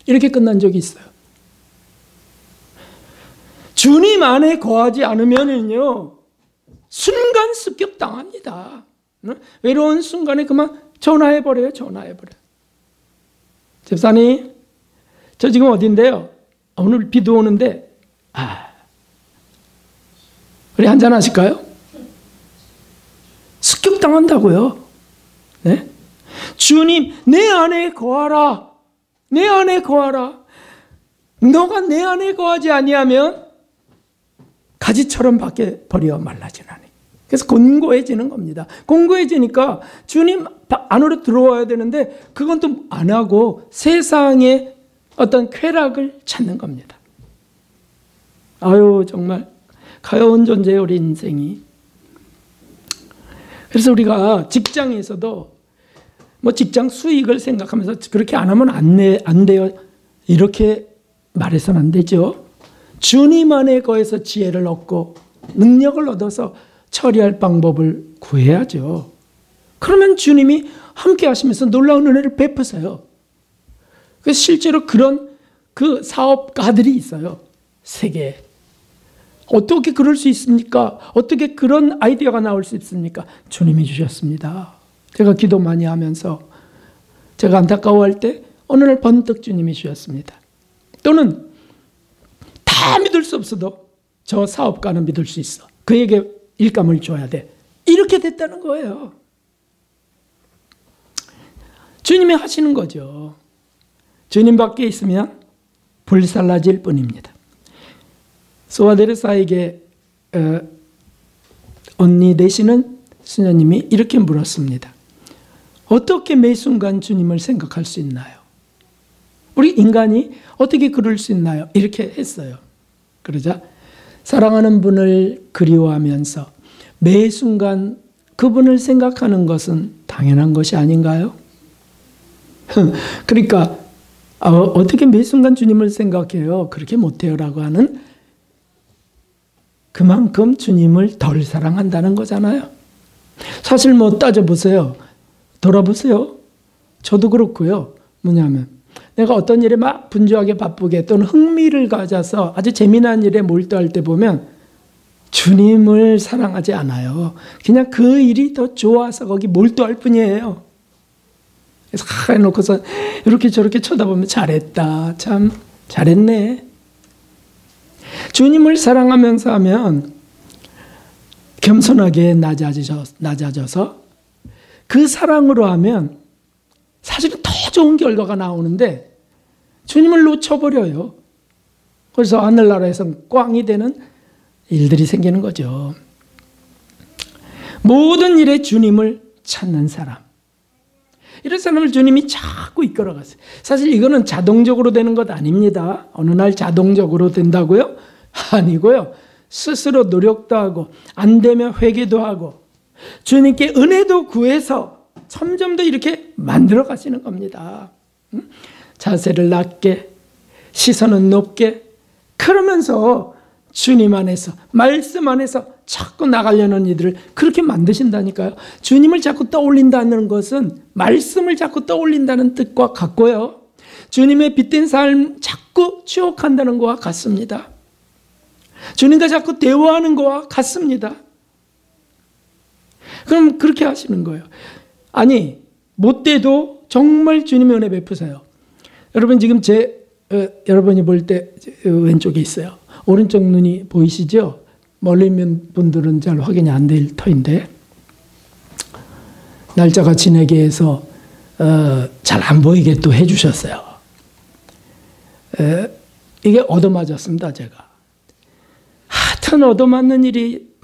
이렇게 끝난 적이 있어요. 주님 안에 거하지 않으면요 순간 습격당합니다. 외로운 순간에 그만 전화해버려요. 집사님, 저 지금 어딘데요? 오늘 비도 오는데 우리 한잔 하실까요? 습격당한다고요. 네? 주님, 내 안에 거하라. 내 안에 거하라. 너가 내 안에 거하지 아니하면 가지처럼 밖에 버려 말라지나니. 그래서 곤고해지는 겁니다. 곤고해지니까 주님 안으로 들어와야 되는데 그건 또 안 하고 세상의 어떤 쾌락을 찾는 겁니다. 아유, 정말 가여운 존재의 우리 인생이. 그래서 우리가 직장에서도 뭐 직장 수익을 생각하면서 그렇게 안 하면 안 돼요. 이렇게 말해서는 안 되죠. 주님 안에 거해서 지혜를 얻고 능력을 얻어서 처리할 방법을 구해야죠. 그러면 주님이 함께 하시면서 놀라운 은혜를 베푸세요. 그래서 실제로 그런 그 사업가들이 있어요. 세계에. 어떻게 그럴 수 있습니까? 어떻게 그런 아이디어가 나올 수 있습니까? 주님이 주셨습니다. 제가 기도 많이 하면서 제가 안타까워할 때 어느 날 번뜩 주님이 주셨습니다. 또는 다 믿을 수 없어도 저 사업가는 믿을 수 있어. 그에게 일감을 줘야 돼. 이렇게 됐다는 거예요. 주님이 하시는 거죠. 주님 밖에 있으면 불살라질 뿐입니다. 소아데르사에게 언니 되시는 수녀님이 이렇게 물었습니다. 어떻게 매 순간 주님을 생각할 수 있나요? 우리 인간이 어떻게 그럴 수 있나요? 이렇게 했어요. 그러자 사랑하는 분을 그리워하면서 매 순간 그분을 생각하는 것은 당연한 것이 아닌가요? 그러니까 어떻게 매 순간 주님을 생각해요? 그렇게 못해요 라고 하는, 그만큼 주님을 덜 사랑한다는 거잖아요. 사실 뭐 따져보세요. 돌아보세요. 저도 그렇고요. 뭐냐면 내가 어떤 일에 막 분주하게 바쁘게 또는 흥미를 가져서 아주 재미난 일에 몰두할 때 보면 주님을 사랑하지 않아요. 그냥 그 일이 더 좋아서 거기 몰두할 뿐이에요. 그래서 해놓고서 이렇게 저렇게 쳐다보면 잘했다. 참 잘했네. 주님을 사랑하면서 하면 겸손하게 낮아져서 그 사랑으로 하면 사실은 더 좋은 결과가 나오는데 주님을 놓쳐버려요. 그래서 하늘나라에서는 꽝이 되는 일들이 생기는 거죠. 모든 일에 주님을 찾는 사람, 이런 사람을 주님이 자꾸 이끌어갔어요. 사실 이거는 자동적으로 되는 것 아닙니다. 어느 날 자동적으로 된다고요? 아니고요. 스스로 노력도 하고 안 되면 회개도 하고 주님께 은혜도 구해서 점점 더 이렇게 만들어 가시는 겁니다. 자세를 낮게, 시선은 높게, 그러면서 주님 안에서, 말씀 안에서 자꾸 나가려는 이들을 그렇게 만드신다니까요. 주님을 자꾸 떠올린다는 것은 말씀을 자꾸 떠올린다는 뜻과 같고요. 주님의 빛된 삶 자꾸 추억한다는 것과 같습니다. 주님과 자꾸 대화하는 것과 같습니다. 그럼 그렇게 하시는 거예요. 아니, 못돼도 정말 주님의 은혜 베푸세요. 여러분 지금 여러분이 볼 때 왼쪽에 있어요. 오른쪽 눈이 보이시죠? 멀리 있는 분들은 잘 확인이 안 될 터인데, 날짜가 지나게 해서 잘 안 보이게 또 해주셨어요. 이게 얻어맞았습니다, 제가. 하여튼 얻어맞는 일이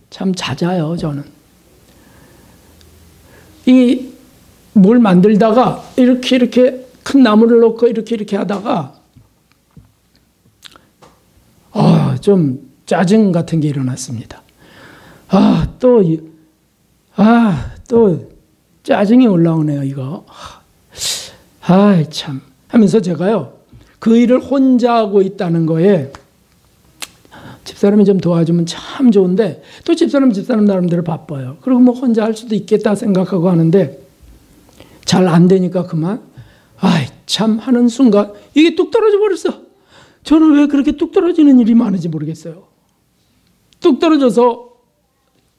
참 잦아요, 저는. 뭘 만들다가 이렇게 큰 나무를 놓고 이렇게 하다가 좀 짜증 같은 게 일어났습니다. 또 짜증이 올라오네요, 이거. 참. 하면서 제가요, 그 일을 혼자 하고 있다는 거에 집사람이 좀 도와주면 참 좋은데, 또 집사람 나름대로 바빠요. 그리고 뭐 혼자 할 수도 있겠다 생각하고 하는데, 잘 안 되니까 그만, 참 하는 순간, 이게 뚝 떨어져 버렸어. 저는 왜 그렇게 뚝 떨어지는 일이 많은지 모르겠어요. 뚝 떨어져서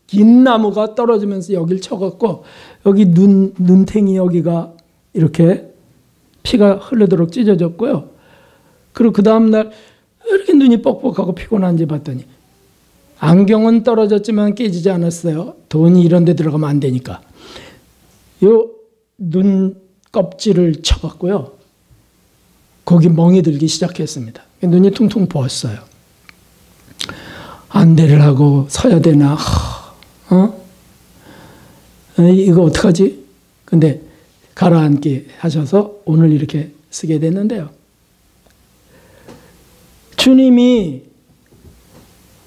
긴 나무가 떨어지면서 여길 쳐갖고, 여기 눈탱이 여기가 이렇게 피가 흐르도록 찢어졌고요. 그리고 그 다음날 이렇게 눈이 뻑뻑하고 피곤한지 봤더니, 안경은 떨어졌지만 깨지지 않았어요. 돈이 이런 데 들어가면 안 되니까. 요 눈 껍질을 쳐갖고요, 거기 멍이 들기 시작했습니다. 눈이 퉁퉁 부었어요. 안대를 하고 서야 되나, 이거 어떡하지? 근데 가라앉게 하셔서 오늘 이렇게 쓰게 됐는데요.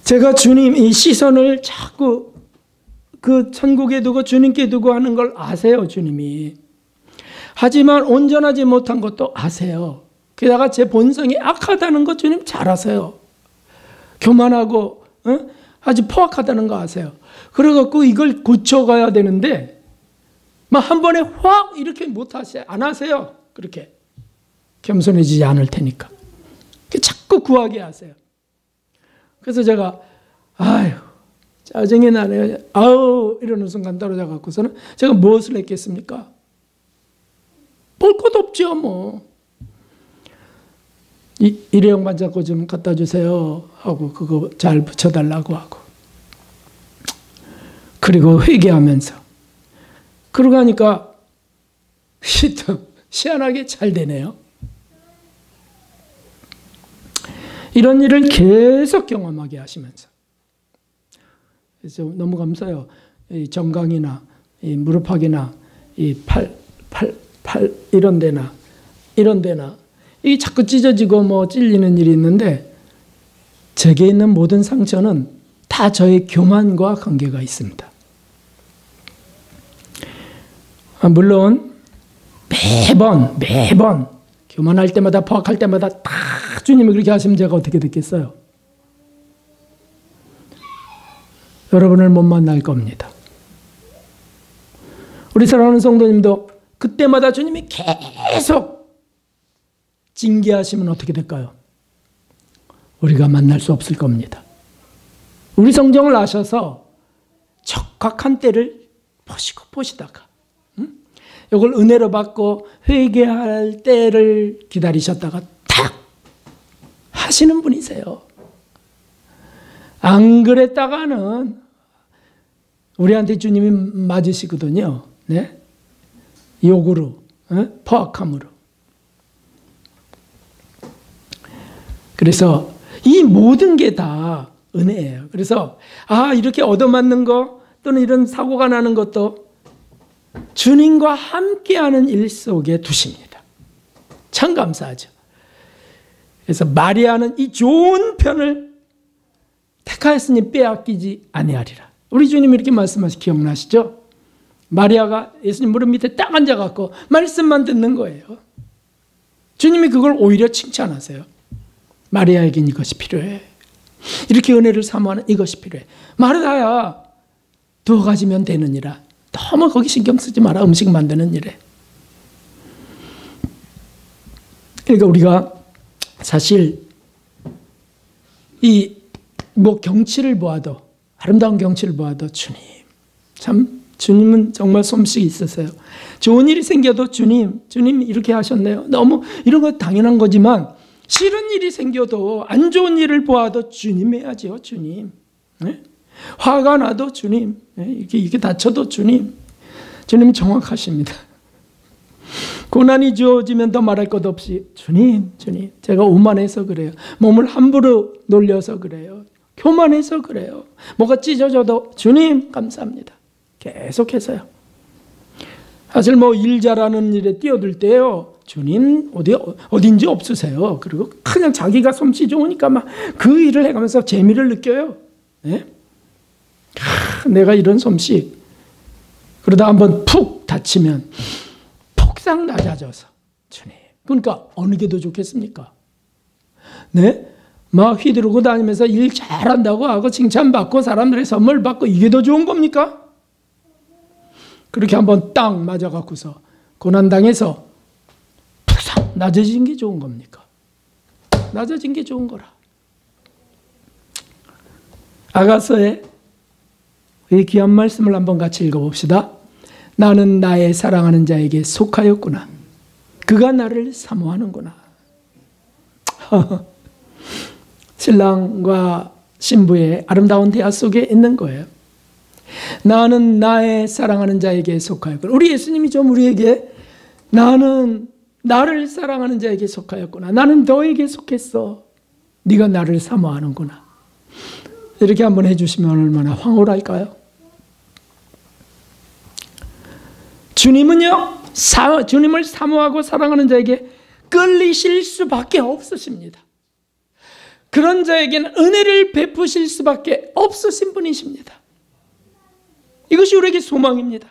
제가 주님의 시선을 자꾸 그 천국에 두고 주님께 두고 하는 걸 아세요, 주님이. 하지만 온전하지 못한 것도 아세요. 게다가 제 본성이 악하다는 것 주님 잘 아세요. 교만하고 아주 포악하다는 거 아세요. 그래갖고 이걸 고쳐가야 되는데 막 한 번에 확 이렇게 안 하세요. 그렇게 겸손해지지 않을 테니까 자꾸 구하게 하세요. 그래서 제가 짜증이 나네요. 이러는 순간 떨어져 갖고서는 제가 무엇을 했겠습니까? 볼 것도 없죠, 뭐. 일회용 반창고 좀 갖다 주세요 하고 그거 잘 붙여달라고 하고, 그리고 회개하면서 그러고 하니까 희한하게 잘 되네요. 이런 일을 계속 경험하게 하시면서, 그래서 너무 감사해요. 이 정강이나 이 무릎팍이나 이 팔 이런 데나 이게 자꾸 찢어지고 뭐 찔리는 일이 있는데, 제게 있는 모든 상처는 다 저의 교만과 관계가 있습니다. 물론 매번 교만할 때마다, 포악할 때마다 다 주님이 그렇게 하시면 제가 어떻게 듣겠어요? 여러분을 못 만날 겁니다. 우리 사랑하는 성도님도 그때마다 주님이 계속 징계하시면 어떻게 될까요? 우리가 만날 수 없을 겁니다. 우리 성정을 아셔서 적확한 때를 보시다가 이걸 은혜로 받고 회개할 때를 기다리셨다가 탁 하시는 분이세요. 안 그랬다가는 우리한테 주님이 맞으시거든요. 네? 욕으로, 포악함으로. 그래서 이 모든 게 다 은혜예요. 그래서 이렇게 얻어맞는 거 또는 이런 사고가 나는 것도 주님과 함께하는 일 속에 두십니다. 참 감사하죠. 그래서 마리아는 이 좋은 편을 택하였으니 빼앗기지 아니하리라. 우리 주님이 이렇게 말씀하시 기억나시죠? 마리아가 예수님 무릎 밑에 딱 앉아갖고 말씀만 듣는 거예요. 주님이 그걸 오히려 칭찬하세요. 마리아에겐 이것이 필요해. 이렇게 은혜를 사모하는 이것이 필요해. 마르다야, 두어 가지면 되느니라. 너무 거기 신경 쓰지 마라. 음식 만드는 일에. 그러니까 우리가 사실 이 뭐 경치를 보아도, 아름다운 경치를 보아도 주님, 참 주님은 정말 솜씨가 있으세요. 좋은 일이 생겨도 주님 이렇게 하셨네요. 너무 이런 거 당연한 거지만 싫은 일이 생겨도, 안 좋은 일을 보아도 주님 해야지요. 주님. 네? 화가 나도 주님. 네? 이게 다쳐도 주님. 주님 정확하십니다. 고난이 주어지면 더 말할 것 없이 주님 제가 오만해서 그래요. 몸을 함부로 놀려서 그래요. 교만해서 그래요. 뭐가 찢어져도 주님 감사합니다. 계속해서요. 사실 뭐 일 잘하는 일에 뛰어들 때요, 주님 어딘지 없으세요. 그리고 그냥 자기가 솜씨 좋으니까 막 그 일을 해가면서 재미를 느껴요. 네? 내가 이런 솜씨. 그러다 한번 푹 다치면 폭삭 낮아져서 주님. 그러니까 어느 게 더 좋겠습니까? 네? 막 휘두르고 다니면서 일 잘한다고 하고 칭찬받고 사람들의 선물 받고 이게 더 좋은 겁니까? 그렇게 한번 딱 맞아갖고서 고난당해서 푹 낮아진 게 좋은 겁니까? 낮아진 게 좋은 거라. 아가서의 이 귀한 말씀을 한번 같이 읽어봅시다. 나는 나의 사랑하는 자에게 속하였구나. 그가 나를 사모하는구나. 신랑과 신부의 아름다운 대화 속에 있는 거예요. 나는 나의 사랑하는 자에게 속하였구나. 우리 예수님이 좀 우리에게 나는 나를 사랑하는 자에게 속하였구나. 나는 너에게 속했어. 네가 나를 사모하는구나. 이렇게 한번 해주시면 얼마나 황홀할까요? 주님은요, 주님을 사모하고 사랑하는 자에게 끌리실 수밖에 없으십니다. 그런 자에게는 은혜를 베푸실 수밖에 없으신 분이십니다. 이것이 우리에게 소망입니다.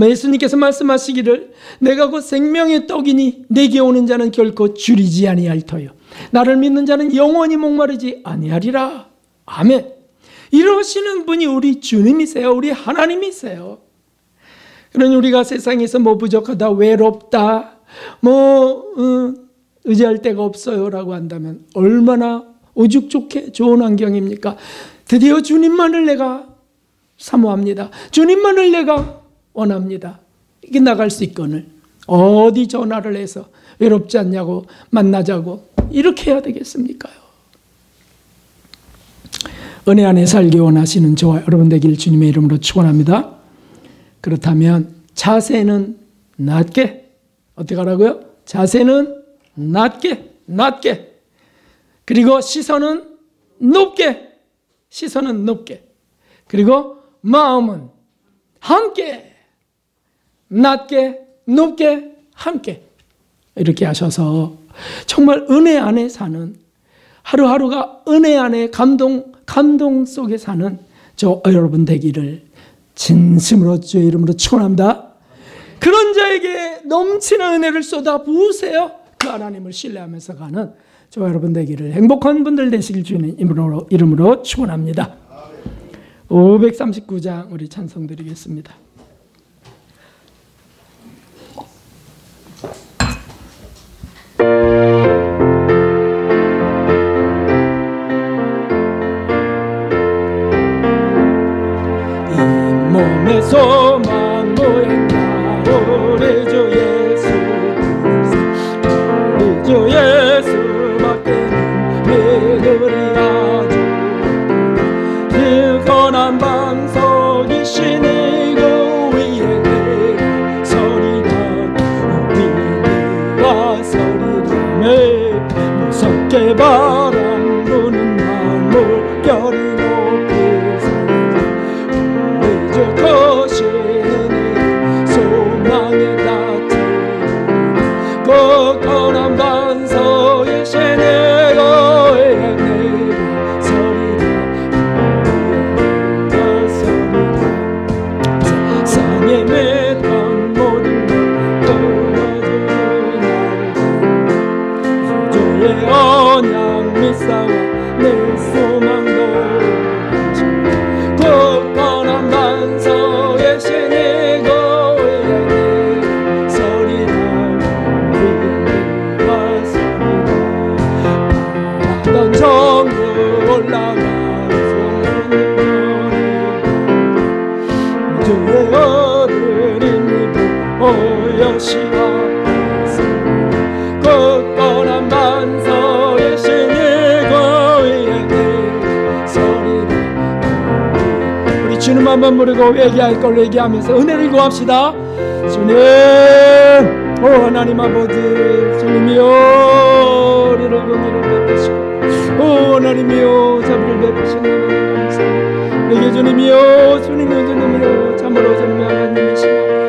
예수님께서 말씀하시기를 내가 곧 생명의 떡이니 내게 오는 자는 결코 줄이지 아니할 터요. 나를 믿는 자는 영원히 목마르지 아니하리라. 아멘. 이러시는 분이 우리 주님이세요. 우리 하나님이세요. 그러니 우리가 세상에서 뭐 부족하다, 외롭다, 의지할 데가 없어요 라고 한다면 얼마나 오죽 좋은 환경입니까? 드디어 주님만을 내가 사모합니다. 주님만을 내가 원합니다. 이게 나갈 수 있거늘 어디 전화를 해서 외롭지 않냐고 만나자고 이렇게 해야 되겠습니까요? 은혜 안에 살기 원하시는 저와 여러분 되길 주님의 이름으로 축원합니다. 그렇다면 자세는 낮게, 어떻게 하라고요? 자세는 낮게. 그리고 시선은 높게. 그리고 마음은 함께. 낮게, 높게, 함께. 이렇게 하셔서 정말 은혜 안에 사는, 하루하루가 은혜 안에 감동 속에 사는 저 여러분 되기를 진심으로 주의 이름으로 축원합니다. 그런 자에게 넘치는 은혜를 쏟아 부으세요. 그 하나님을 신뢰하면서 가는 저와 여러분 되기를 행복한 분들 되시길 주님 이름으로 축원합니다. 539장 우리 찬송 드리겠습니다. 이 몸의 소망 모양나 우리 주 예수, 우리 주 예수밖에는 믿으리라. 그 고난 방석이시니 그 위에 내가 서리라. 위에 내가 서리라. 무섭게 바람 부는 날 물결이 고난 반석에 시내가 내 서리라. 올라가서 주의 어른이 보여시와 굳건한 반석의 신이 거위에 소리를 우리 주님 한번 부르고 회개할 걸 회개하면서 은혜를 구합시다. 주님, 오 하나님 아버지, 주님이여 우리를 은혜를 베푸시고, 오 하나님이여 자비를 베푸시는 감사합니다. 우리에게 주님이여, 주님이여 참으로 주님의 하나님이시여